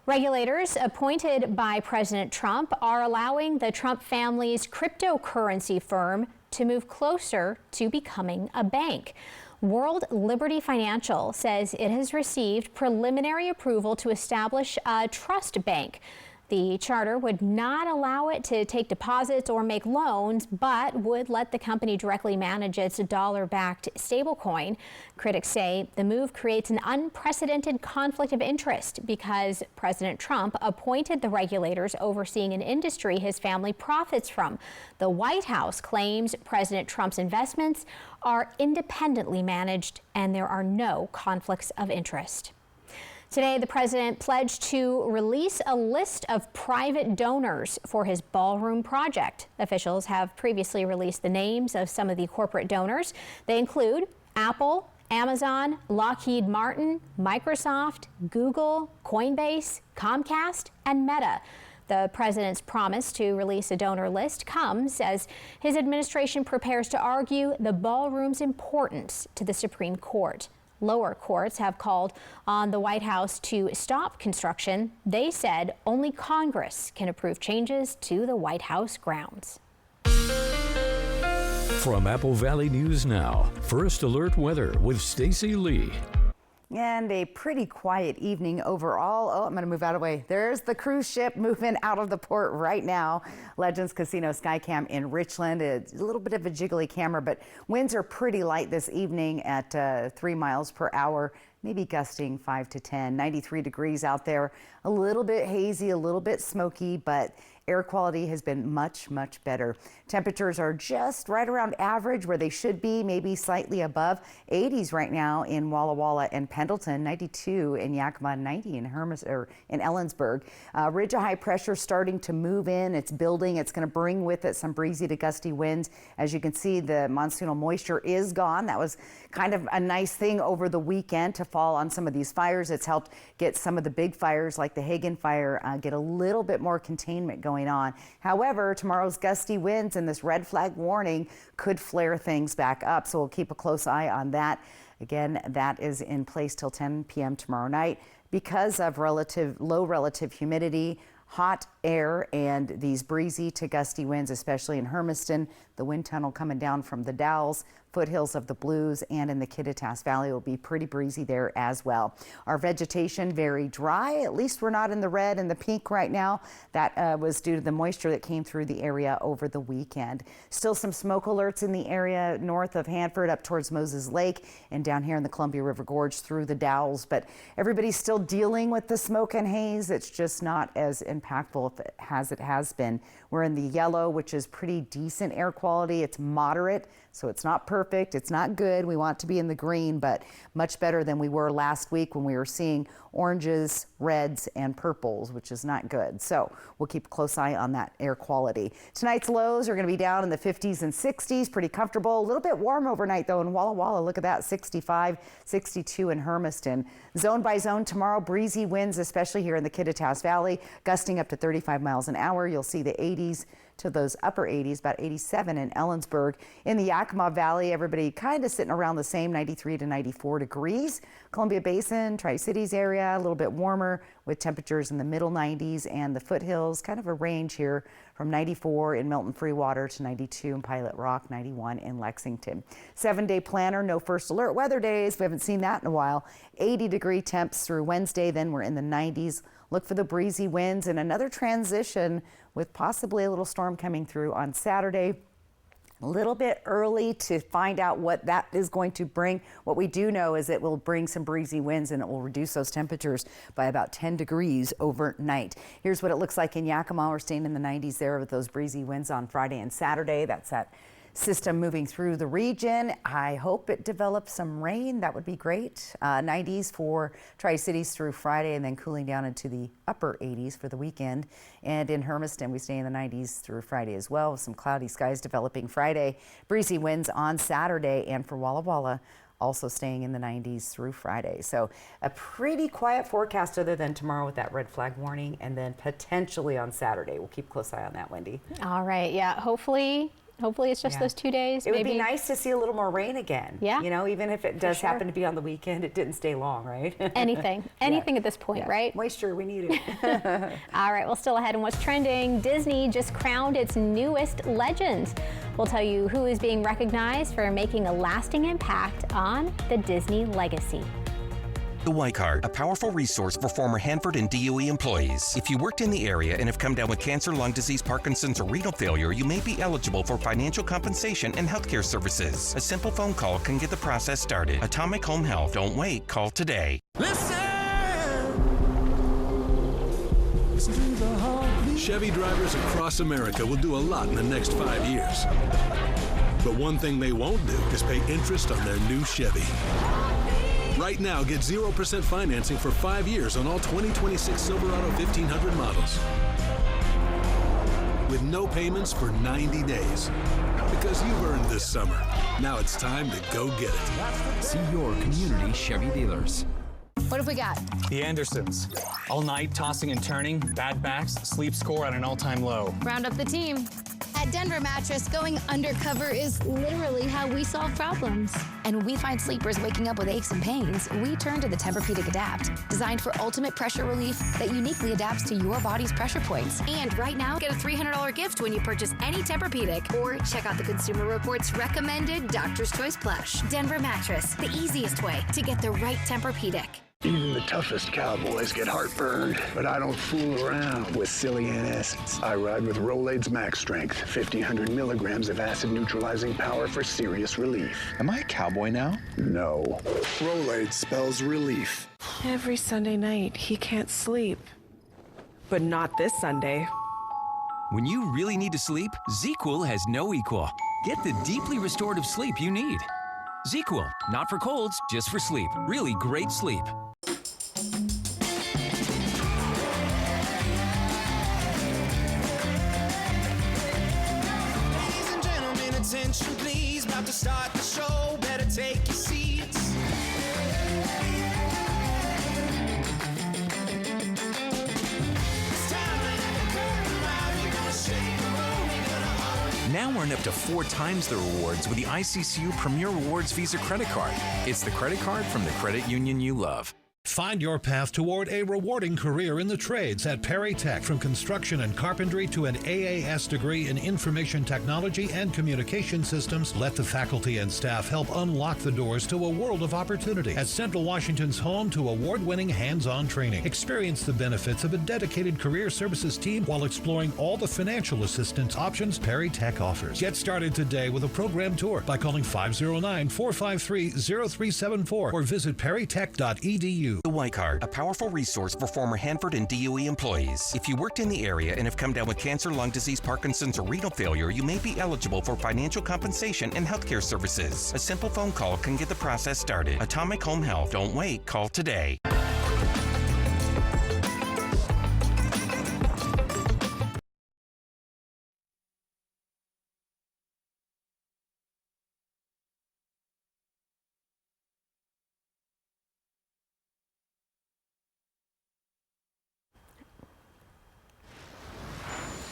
Regulators appointed by President Trump are allowing the Trump family's cryptocurrency firm to move closer to becoming a bank. World Liberty Financial says it has received preliminary approval to establish a trust bank. The charter would not allow it to take deposits or make loans, but would let the company directly manage its dollar-backed stablecoin. Critics say the move creates an unprecedented conflict of interest because President Trump appointed the regulators overseeing an industry his family profits from. The White House claims President Trump's investments are independently managed and there are no conflicts of interest. Today, the president pledged to release a list of private donors for his ballroom project. Officials have previously released the names of some of the corporate donors. They include Apple, Amazon, Lockheed Martin, Microsoft, Google, Coinbase, Comcast, and Meta. The president's promise to release a donor list comes as his administration prepares to argue the ballroom's importance to the Supreme Court. Lower courts have called on the White House to stop construction. They said only Congress can approve changes to the White House grounds. From Apple Valley News Now, First Alert Weather with Stacy Lee. And a pretty quiet evening overall. Oh, I'm going to move out of the way. There's the cruise ship moving out of the port right now. Legends Casino Skycam in Richland. It's a little bit of a jiggly camera, but winds are pretty light this evening at 3 miles per hour, maybe gusting 5 to 10. 93 degrees out there. A little bit hazy, a little bit smoky, but air quality has been much, much better. Temperatures are just right around average where they should be, maybe slightly above. 80s right now in Walla Walla and Pendleton, 92 in Yakima, 90 in in Ellensburg. Ridge of high pressure starting to move in. It's building. It's going to bring with it some breezy to gusty winds. As you can see, the monsoonal moisture is gone. That was kind of a nice thing over the weekend to fall on some of these fires. It's helped get some of the big fires like the Hagen fire get a little bit more containment going on. However, tomorrow's gusty winds and this red flag warning could flare things back up, so we'll keep a close eye on that. Again, that is in place till 10 p.m. tomorrow night because of low relative humidity, hot air, and these breezy to gusty winds, especially in Hermiston. The wind tunnel coming down from the Dalles, foothills of the Blues, and in the Kittitas Valley will be pretty breezy there as well. Our vegetation very dry. At least we're not in the red and the pink right now. That was due to the moisture that came through the area over the weekend. Still some smoke alerts in the area north of Hanford up towards Moses Lake and down here in the Columbia River Gorge through the Dalles. But everybody's still dealing with the smoke and haze. It's just not as impactful as it has been. We're in the yellow, which is pretty decent air quality. It's moderate, so it's not perfect. It's not good. We want to be in the green, but much better than we were last week when we were seeing oranges, reds, and purples, which is not good. So we'll keep a close eye on that air quality. Tonight's lows are going to be down in the 50s and 60s, pretty comfortable. A little bit warm overnight, though, in Walla Walla. Look at that, 65, 62 in Hermiston. Zone by zone tomorrow, breezy winds, especially here in the Kittitas Valley, gusting up to 35 miles an hour. You'll see the 80s to those upper 80s, about 87 in Ellensburg. In the Yakima Valley, everybody kind of sitting around the same 93 to 94 degrees. Columbia Basin, Tri-Cities area, a little bit warmer with temperatures in the middle 90s, and the foothills, kind of a range here from 94 in Milton Freewater to 92 in Pilot Rock, 91 in Lexington. 7-day planner, no first alert weather days. We haven't seen that in a while. 80-degree temps through Wednesday, then we're in the 90s. Look for the breezy winds and another transition with possibly a little storm coming through on Saturday. A little bit early to find out what that is going to bring. What we do know is it will bring some breezy winds and it will reduce those temperatures by about 10 degrees overnight. Here's what it looks like in Yakima. We're staying in the 90s there with those breezy winds on Friday and Saturday. That's that system moving through the region. I hope it develops some rain. That would be great. 90s for Tri-Cities through Friday and then cooling down into the upper 80s for the weekend. And in Hermiston, we stay in the 90s through Friday as well with some cloudy skies developing Friday. Breezy winds on Saturday, and for Walla Walla, also staying in the 90s through Friday. So a pretty quiet forecast other than tomorrow with that red flag warning, and then potentially on Saturday. We'll keep a close eye on that, Wendy. All right. Yeah. Hopefully it's just those 2 days. It would be nice to see a little more rain again. Yeah. You know, even if it does happen to be on the weekend, it didn't stay long, right? Anything at this point, right? Moisture, we need it. All right, well, still ahead in what's trending, Disney just crowned its newest legends. We'll tell you who is being recognized for making a lasting impact on the Disney legacy. The Y Card, a powerful resource for former Hanford and DOE employees. If you worked in the area and have come down with cancer, lung disease, Parkinson's, or renal failure, you may be eligible for financial compensation and healthcare services. A simple phone call can get the process started. Atomic Home Health. Don't wait. Call today. Chevy drivers across America will do a lot in the next 5 years. But one thing they won't do is pay interest on their new Chevy. Right now, get 0% financing for 5 years on all 2026 Silverado 1500 models. With no payments for 90 days. Because you've earned this summer. Now it's time to go get it. See your community Chevy dealers. What have we got? The Andersons. All night, tossing and turning, bad backs, sleep score at an all-time low. Round up the team. At Denver Mattress, going undercover is literally how we solve problems. And when we find sleepers waking up with aches and pains, we turn to the Tempur-Pedic Adapt, designed for ultimate pressure relief that uniquely adapts to your body's pressure points. And right now, get a $300 gift when you purchase any Tempur-Pedic. Or check out the Consumer Reports recommended Doctor's Choice Plush. Denver Mattress, the easiest way to get the right Tempur-Pedic. Even the toughest cowboys get heartburn, but I don't fool around with silly antacids. I ride with Rolaids Max Strength, 1,500 milligrams of acid-neutralizing power for serious relief. Am I a cowboy now? No. Rolaids spells relief. Every Sunday night, he can't sleep. But not this Sunday. When you really need to sleep, ZzzQuil has no equal. Get the deeply restorative sleep you need. ZzzQuil, not for colds, just for sleep. Really great sleep. Ladies and gentlemen, attention please. About to start the show, better take your seats. Now earn up to 4 times the rewards with the ICCU Premier Rewards Visa credit card. It's the credit card from the credit union you love. Find your path toward a rewarding career in the trades at Perry Tech. From construction and carpentry to an AAS degree in information technology and communication systems, let the faculty and staff help unlock the doors to a world of opportunity at Central Washington's home to award-winning hands-on training. Experience the benefits of a dedicated career services team while exploring all the financial assistance options Perry Tech offers. Get started today with a program tour by calling 509-453-0374 or visit perrytech.edu. The Y Card, a powerful resource for former Hanford and DOE employees. If you worked in the area and have come down with cancer, lung disease, Parkinson's, or renal failure, you may be eligible for financial compensation and healthcare services. A simple phone call can get the process started. Atomic Home Health. Don't wait. Call today.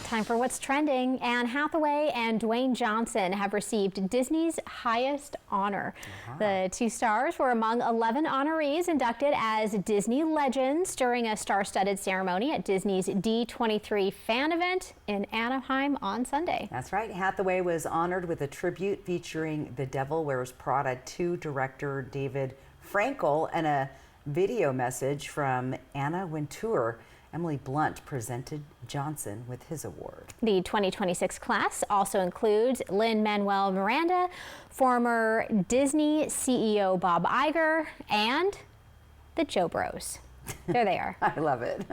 Time for what's trending. Anne Hathaway and Dwayne Johnson have received Disney's highest honor. The two stars were among 11 honorees inducted as Disney Legends during a star-studded ceremony at Disney's D23 fan event in Anaheim on Sunday. That's right. Hathaway was honored with a tribute featuring The Devil Wears Prada 2 director David Frankel and a video message from Anna Wintour. Emily Blunt presented Johnson with his award. The 2026 class also includes Lin-Manuel Miranda, former Disney CEO Bob Iger, and the Joe Bros. There they are. I love it.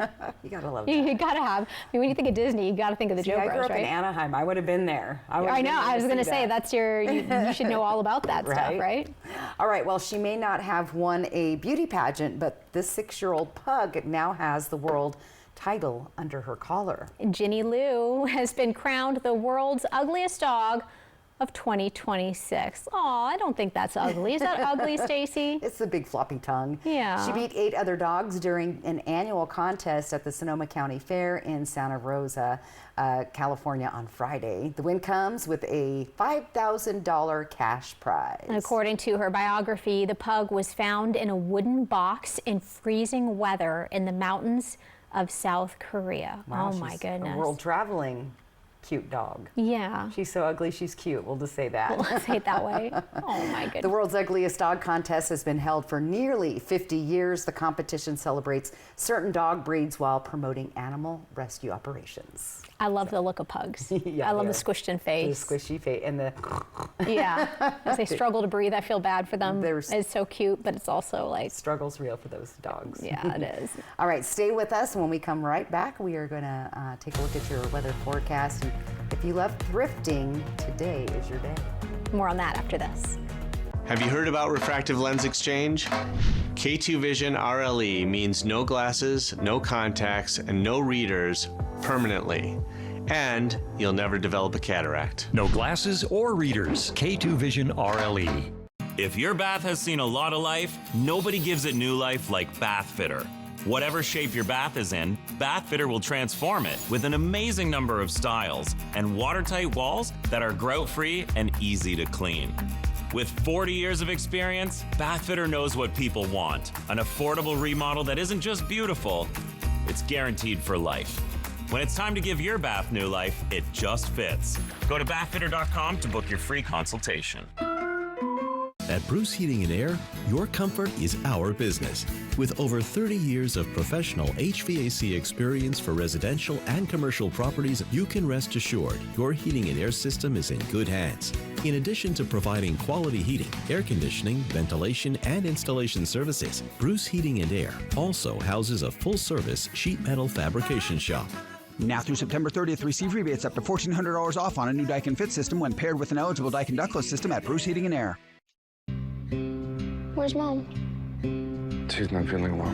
You gotta love that. You gotta have. I mean, when you think of Disney, you gotta think of the Joe Bros, right? I grew up in Anaheim. I would have been there. I know. I was gonna say that's your. You should know all about that stuff, right? All right. Well, she may not have won a beauty pageant, but this 6-year-old pug now has the world title under her collar. Ginny Lou has been crowned the world's ugliest dog of 2026. Oh, I don't think that's ugly. Is that ugly, Stacy? It's the big floppy tongue. Yeah. She beat 8 other dogs during an annual contest at the Sonoma County Fair in Santa Rosa, California on Friday. The win comes with a $5,000 cash prize. According to her biography, the pug was found in a wooden box in freezing weather in the mountains of South Korea. Wow, oh my goodness. A world traveling cute dog. Yeah. She's so ugly, she's cute. We'll just say that. We'll say it that way. Oh my goodness. The world's ugliest dog contest has been held for nearly 50 years. The competition celebrates certain dog breeds while promoting animal rescue operations. I love the look of pugs. Yeah, I love the squished in face. The squishy face and the... Yeah. As they struggle to breathe, I feel bad for them. It's so cute, but it's also like... Struggle's real for those dogs. Yeah, it is. All right, stay with us. When we come right back, we are going to take a look at your weather forecast. And if you love thrifting, today is your day. More on that after this. Have you heard about refractive lens exchange? K2 Vision RLE means no glasses, no contacts, and no readers permanently. And you'll never develop a cataract. No glasses or readers. K2 Vision RLE. If your bath has seen a lot of life, nobody gives it new life like Bath Fitter. Whatever shape your bath is in, Bath Fitter will transform it with an amazing number of styles and watertight walls that are grout-free and easy to clean. With 40 years of experience, Bath Fitter knows what people want. An affordable remodel that isn't just beautiful, it's guaranteed for life. When it's time to give your bath new life, it just fits. Go to bathfitter.com to book your free consultation. At Bruce Heating and Air, your comfort is our business. With over 30 years of professional HVAC experience for residential and commercial properties, you can rest assured your heating and air system is in good hands. In addition to providing quality heating, air conditioning, ventilation, and installation services, Bruce Heating and Air also houses a full-service sheet metal fabrication shop. Now through September 30th, receive rebates up to $1,400 off on a new Daikin Fit system when paired with an eligible Daikin ductless system at Bruce Heating and Air. Where's Mom? She's not feeling well.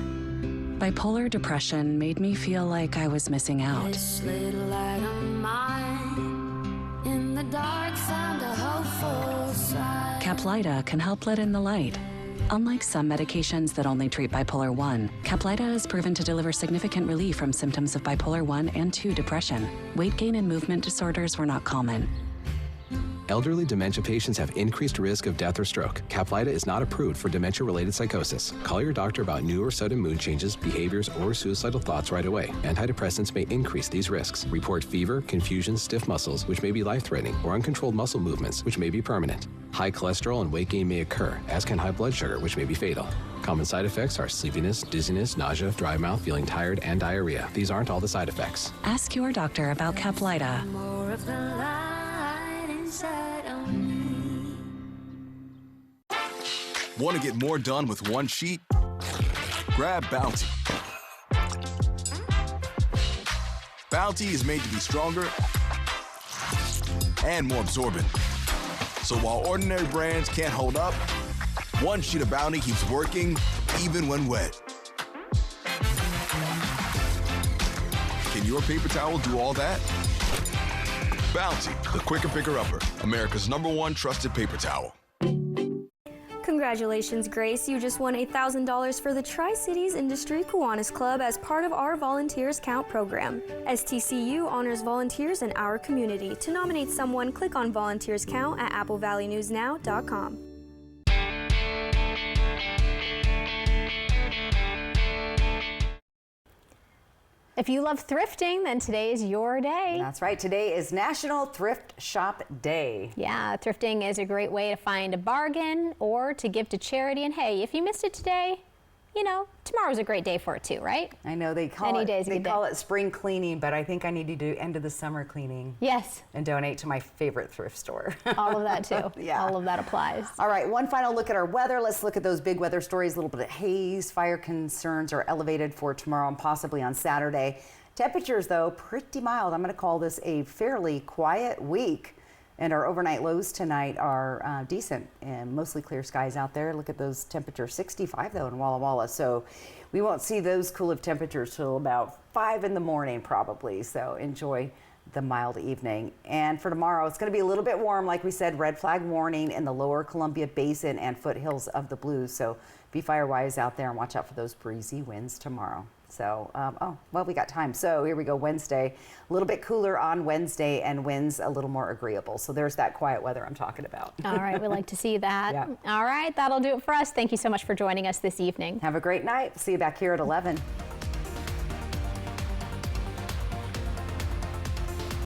Bipolar depression made me feel like I was missing out. This little light of mine, in the dark found a hopeful side. Caplyta can help let in the light. Unlike some medications that only treat bipolar 1, Caplyta is proven to deliver significant relief from symptoms of bipolar 1 and 2 depression. Weight gain and movement disorders were not common. Elderly dementia patients have increased risk of death or stroke. Caplyta is not approved for dementia-related psychosis. Call your doctor about new or sudden mood changes, behaviors, or suicidal thoughts right away. Antidepressants may increase these risks. Report fever, confusion, stiff muscles, which may be life-threatening, or uncontrolled muscle movements, which may be permanent. High cholesterol and weight gain may occur, as can high blood sugar, which may be fatal. Common side effects are sleepiness, dizziness, nausea, dry mouth, feeling tired, and diarrhea. These aren't all the side effects. Ask your doctor about Caplyta. More of the light inside of me. Want to get more done with one sheet? Grab Bounty. Bounty is made to be stronger and more absorbent. So while ordinary brands can't hold up, one sheet of Bounty keeps working even when wet. Can your paper towel do all that? Bounty, the quick and picker-upper, America's #1 trusted paper towel. Congratulations, Grace. You just won $1,000 for the Tri-Cities Industry Kiwanis Club as part of our Volunteers Count program. STCU honors volunteers in our community. To nominate someone, click on Volunteers Count at applevalleynewsnow.com. If you love thrifting, then today is your day. That's right. Today is National Thrift Shop Day. Yeah, thrifting is a great way to find a bargain or to give to charity. And hey, if you missed it today, you know, tomorrow's a great day for it too, right? I know they call it spring cleaning, but I think I need to do end of the summer cleaning. Yes. And donate to my favorite thrift store. All of that too. Yeah. All of that applies. All right, one final look at our weather. Let's look at those big weather stories. A little bit of haze. Fire concerns are elevated for tomorrow and possibly on Saturday. Temperatures, though, pretty mild. I'm going to call this a fairly quiet week. And our overnight lows tonight are decent and mostly clear skies out there. Look at those temperatures, 65 though in Walla Walla. So we won't see those cool of temperatures till about 5 in the morning probably. So enjoy the mild evening. And for tomorrow, it's going to be a little bit warm. Like we said, red flag warning in the lower Columbia Basin and foothills of the Blues. So be fire wise out there and watch out for those breezy winds tomorrow. So, well, we got time. So here we go, Wednesday. A little bit cooler on Wednesday and winds a little more agreeable. So there's that quiet weather I'm talking about. All right, we like to see that. Yeah. All right, that'll do it for us. Thank you so much for joining us this evening. Have a great night. See you back here at 11.